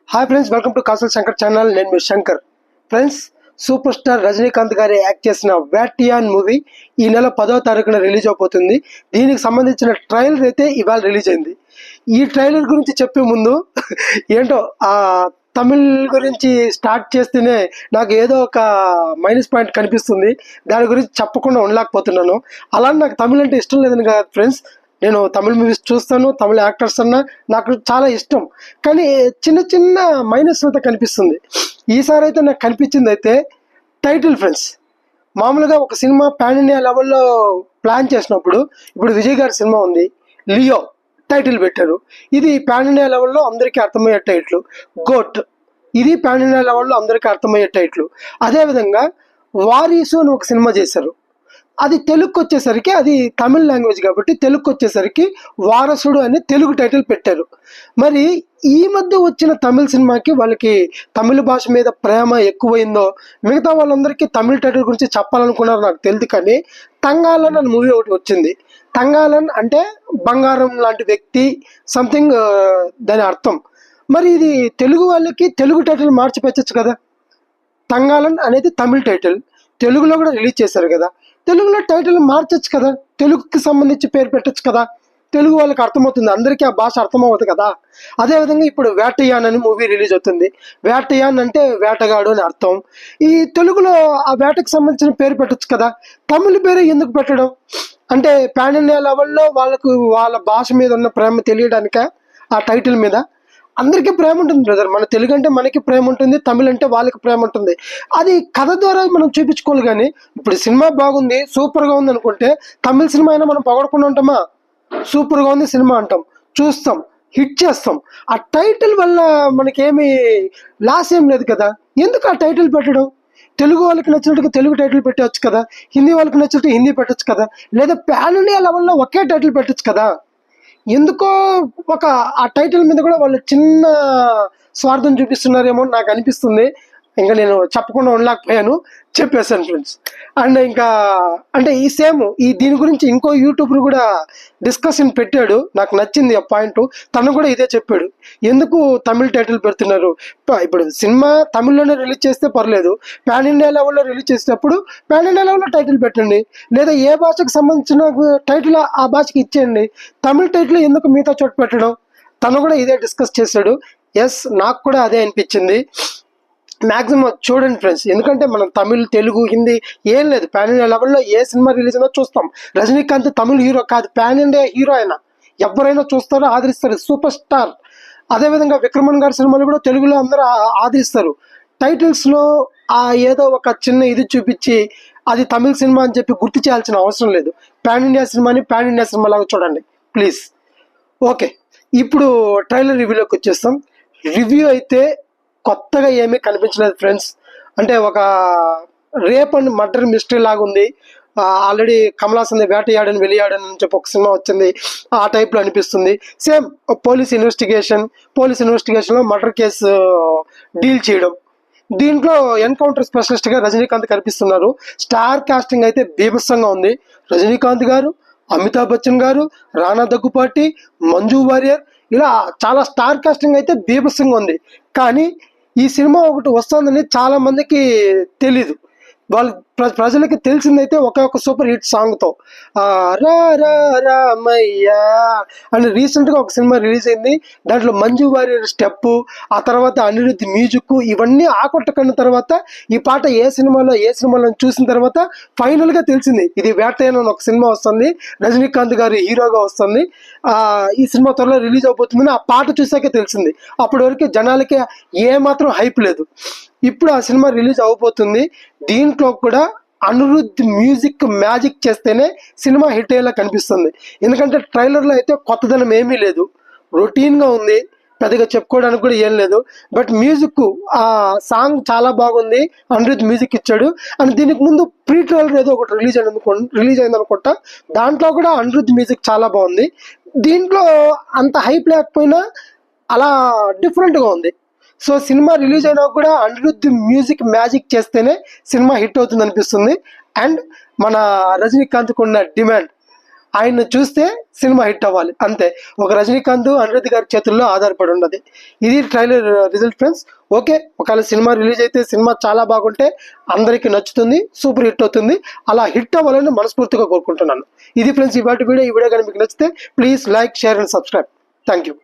Hi friends, welcome to Kasal Shankar channel. నేను మీ Shankar. Friends, super star Rajinikanth గారి యాక్ట్ చేసిన వ్యాటియాన్ మూవీ ఈ నెల 10వ తారీఖున రిలీజ్ అయిపోతుంది. దీనికి సంబంధించిన ట్రైలర్ అయితే ఇవాళ రిలీజ్ అయింది. ఈ ట్రైలర్ గురించి చెప్పే ముందు ఏంటో ఆ తమిళ్ గురించి స్టార్ట్ చేస్తేనే నాకు ఏదో ఒక మైనస్ పాయింట్ కనిపిస్తుంది. దాని గురించి చెప్పకుండా ఉండలేకపోతున్నాను. అలా నాకు తమిళ్ అంటే ఇష్టం లేదని కాదు ఫ్రెండ్స్, నేను తమిళ్ మూవీస్ చూస్తాను, తమిళ యాక్టర్స్ అన్నా నాకు చాలా ఇష్టం. కానీ చిన్న చిన్న మైనస్ అయితే కనిపిస్తుంది. ఈసారి అయితే నాకు కనిపించింది అయితే టైటిల్ ఫ్రెండ్స్. మామూలుగా ఒక సినిమా పాన్ ఇండియా లెవెల్లో ప్లాన్ చేసినప్పుడు, ఇప్పుడు విజయ్ గారి సినిమా ఉంది లియో, టైటిల్ పెట్టారు. ఇది పాన్ ఇండియా లెవెల్లో అందరికీ అర్థమయ్యే టైటిల్. గోట్, ఇది పాన్ ఇండియా లెవెల్లో అందరికీ అర్థమయ్యే టైటిల్. అదేవిధంగా వారీసు అని ఒక సినిమా చేశారు. అది తెలుగుకి వచ్చేసరికి, అది తమిళ్ లాంగ్వేజ్ కాబట్టి తెలుగుకి వచ్చేసరికి వారసుడు అని తెలుగు టైటిల్ పెట్టారు. మరి ఈ మధ్య వచ్చిన తమిళ సినిమాకి వాళ్ళకి తమిళ భాష మీద ప్రేమ ఎక్కువైందో, మిగతా వాళ్ళందరికీ తమిళ టైటిల్ గురించి చెప్పాలనుకున్నారు నాకు తెలియదు. కానీ తంగాలన్ అని మూవీ ఒకటి వచ్చింది. తంగాలన్ అంటే బంగారం లాంటి వ్యక్తి, సంథింగ్ దాని అర్థం. మరి ఇది తెలుగు వాళ్ళకి తెలుగు టైటిల్ మార్చి పెట్టచ్చు కదా. తంగాలన్ అనేది తమిళ టైటిల్, తెలుగులో కూడా రిలీజ్ చేశారు కదా. తెలుగులో టైటిల్ మార్చచ్చు కదా, తెలుగుకి సంబంధించి పేరు పెట్టచ్చు కదా. తెలుగు వాళ్ళకి అర్థమవుతుంది, అందరికీ ఆ భాష అర్థమవుతుంది కదా. అదేవిధంగా ఇప్పుడు వేటయాన్ అని మూవీ రిలీజ్ అవుతుంది. వేటయాన్ అంటే వేటగాడు అని అర్థం. ఈ తెలుగులో ఆ వేటకు సంబంధించిన పేరు పెట్టచ్చు కదా. తమిళ పేరు ఎందుకు పెట్టడం అంటే పాన్ ఇండియా లెవెల్లో వాళ్ళకు వాళ్ళ భాష మీద ఉన్న ప్రేమ తెలియడానిక ఆ టైటిల్ మీద. అందరికీ ప్రేమ ఉంటుంది బ్రదర్. మన తెలుగు అంటే మనకి ప్రేమ ఉంటుంది, తమిళ అంటే వాళ్ళకి ప్రేమ ఉంటుంది. అది కథ ద్వారా మనం చూపించుకోవాలి. కానీ ఇప్పుడు సినిమా బాగుంది, సూపర్గా ఉంది అనుకుంటే తమిళ సినిమా అయినా మనం పొగడకుండా ఉంటామా? సూపర్గా ఉంది సినిమా అంటాం, చూస్తాం, హిట్ చేస్తాం. ఆ టైటిల్ వల్ల మనకేమి లాస్ ఏం లేదు కదా. ఎందుకు ఆ టైటిల్ పెట్టడం? తెలుగు వాళ్ళకి నచ్చినట్టుగా తెలుగు టైటిల్ పెట్టవచ్చు కదా, హిందీ వాళ్ళకి నచ్చినట్టు హిందీ పెట్టచ్చు కదా, లేదా పాన్ ఇండియా లెవెల్లో ఒకే టైటిల్ పెట్టచ్చు కదా. ఎందుకో ఒక ఆ టైటిల్ మీద కూడా వాళ్ళు చిన్న స్వార్థం చూపిస్తున్నారేమో నాకు అనిపిస్తుంది. ఇంకా నేను చెప్పకుండా ఉండలేకపోయాను, చెప్పేశాను ఫ్రెండ్స్. అండ్ ఇంకా అంటే ఈ సేమ్ దీని గురించి ఇంకో యూట్యూబర్ కూడా డిస్కషన్ పెట్టాడు, నాకు నచ్చింది ఆ పాయింట్. తను కూడా ఇదే చెప్పాడు, ఎందుకు తమిళ టైటిల్ పెడుతున్నారు. ఇప్పుడు సినిమా తమిళ్లోనే రిలీజ్ చేస్తే పర్లేదు, పాన్ ఇండియా లెవెల్లో రిలీజ్ చేసేటప్పుడు పాన్ ఇండియా లెవెల్లో టైటిల్ పెట్టండి, లేదా ఏ భాషకు సంబంధించిన టైటిల్ ఆ భాషకి ఇచ్చేయండి. తమిళ టైటిల్ ఎందుకు మిగతా చోట పెట్టడం? తను కూడా ఇదే డిస్కస్ చేశాడు. ఎస్, నాకు కూడా అదే అనిపించింది. మ్యాక్సిమం చూడండి ఫ్రెండ్స్, ఎందుకంటే మనం తమిళ్, తెలుగు, హిందీ ఏం లేదు, పాన్ ఇండియా లెవెల్లో ఏ సినిమా రిలీజ్ అయినా చూస్తాం. రజనీకాంత్ తమిళ్ హీరో కాదు, పాన్ ఇండియా హీరో అయినా ఎవరైనా చూస్తారో, ఆదరిస్తారు, సూపర్ స్టార్. అదేవిధంగా విక్రమన్ గారి సినిమాలు కూడా తెలుగులో అందరూ ఆదరిస్తారు. టైటిల్స్లో ఆ ఏదో ఒక చిన్న ఇది చూపించి అది తమిళ సినిమా అని చెప్పి గుర్తు చేయాల్సిన అవసరం లేదు. పాన్ ఇండియా సినిమాని పాన్ ఇండియా సినిమా లాగా చూడండి ప్లీజ్. ఓకే, ఇప్పుడు ట్రైలర్ రివ్యూలోకి వచ్చేస్తాం. రివ్యూ అయితే కొత్తగా ఏమీ కనిపించలేదు ఫ్రెండ్స్. అంటే ఒక రేప్ అండ్ మర్డర్ మిస్టరీ లాగా ఉంది. ఆల్రెడీ కమల్ హాసన్ వేటయాడని వెలియాడని అని చెప్పి ఒక సినిమా వచ్చింది, ఆ టైప్లో అనిపిస్తుంది. సేమ్ పోలీస్ ఇన్వెస్టిగేషన్లో మర్డర్ కేసు డీల్ చేయడం. దీంట్లో ఎన్కౌంటర్ స్పెషలిస్ట్గా రజనీకాంత్ కనిపిస్తున్నారు. స్టార్ కాస్టింగ్ అయితే బీభత్సంగా ఉంది. రజనీకాంత్ గారు, అమితాబ్ బచ్చన్ గారు, రానా దగ్గుపాటి, మంజు వారియర్, ఇలా చాలా స్టార్ కాస్టింగ్ అయితే బీభత్సంగా ఉంది. కానీ ఈ సినిమా ఒకటి వస్తుందని చాలా మందికి తెలీదు. వాళ్ళ ప్రజలకి తెలిసిందైతే ఒక సూపర్ హిట్ సాంగ్తో, రా రా రామయ్యా అని రీసెంట్గా ఒక సినిమా రిలీజ్ అయింది. దాంట్లో మంజు వారియర్ స్టెప్, ఆ తర్వాత అనిరుద్ధ్ మ్యూజిక్, ఇవన్నీ ఆకట్టుకున్న తర్వాత ఈ పాట ఏ సినిమాలో చూసిన తర్వాత ఫైనల్గా తెలిసింది ఇది వేటయాన్ అని ఒక సినిమా వస్తుంది, రజనీకాంత్ గారి హీరోగా వస్తుంది, ఈ సినిమా త్వరలో రిలీజ్ అవబోతుందని ఆ పాట చూసాకే తెలిసింది. అప్పటి వరకు జనాలకి ఏమాత్రం హైప్ లేదు. ఇప్పుడు ఆ సినిమా రిలీజ్ అవబోతుంది. దీంట్లో కూడా అనిరుద్ధ్ మ్యూజిక్ మ్యాజిక్ చేస్తేనే సినిమా హిట్ అయ్యేలా కనిపిస్తుంది. ఎందుకంటే ట్రైలర్లో అయితే కొత్తదనం ఏమీ లేదు, రొటీన్గా ఉంది, పెద్దగా చెప్పుకోవడానికి కూడా ఏం లేదు. బట్ మ్యూజిక్, ఆ సాంగ్ చాలా బాగుంది, అనిరుద్ధ్ మ్యూజిక్ ఇచ్చాడు. అండ్ దీనికి ముందు ప్రీ ట్రైలర్ ఏదో ఒకటి రిలీజ్ అయింది అనుకుంటా, దాంట్లో కూడా అనిరుద్ధ్ మ్యూజిక్ చాలా బాగుంది. దీంట్లో అంత హైప్ లేకపోయినా అలా డిఫరెంట్గా ఉంది. సో సినిమా రిలీజ్ అయినా కూడా అనిరుద్ధ్ మ్యూజిక్ మ్యాజిక్ చేస్తేనే సినిమా హిట్ అవుతుంది అనిపిస్తుంది. అండ్ మన రజనీకాంత్కు ఉన్న డిమాండ్, ఆయన్ని చూస్తే సినిమా హిట్ అవ్వాలి అంతే. ఒక రజనీకాంత్ అనిరుద్ధ్ గారి చేతుల్లో ఆధారపడి ఉన్నది. ఇది ట్రైలర్ రిజల్ట్ ఫ్రెండ్స్. ఓకే, ఒకవేళ సినిమా రిలీజ్ అయితే సినిమా చాలా బాగుంటే అందరికీ నచ్చుతుంది, సూపర్ హిట్ అవుతుంది. అలా హిట్ అవ్వాలని మనస్ఫూర్తిగా కోరుకుంటున్నాను. ఇది ఫ్రెండ్స్ ఇవాటి వీడియో. ఈ వీడియో కానీ మీకు నచ్చితే please like, share and subscribe. Thank you.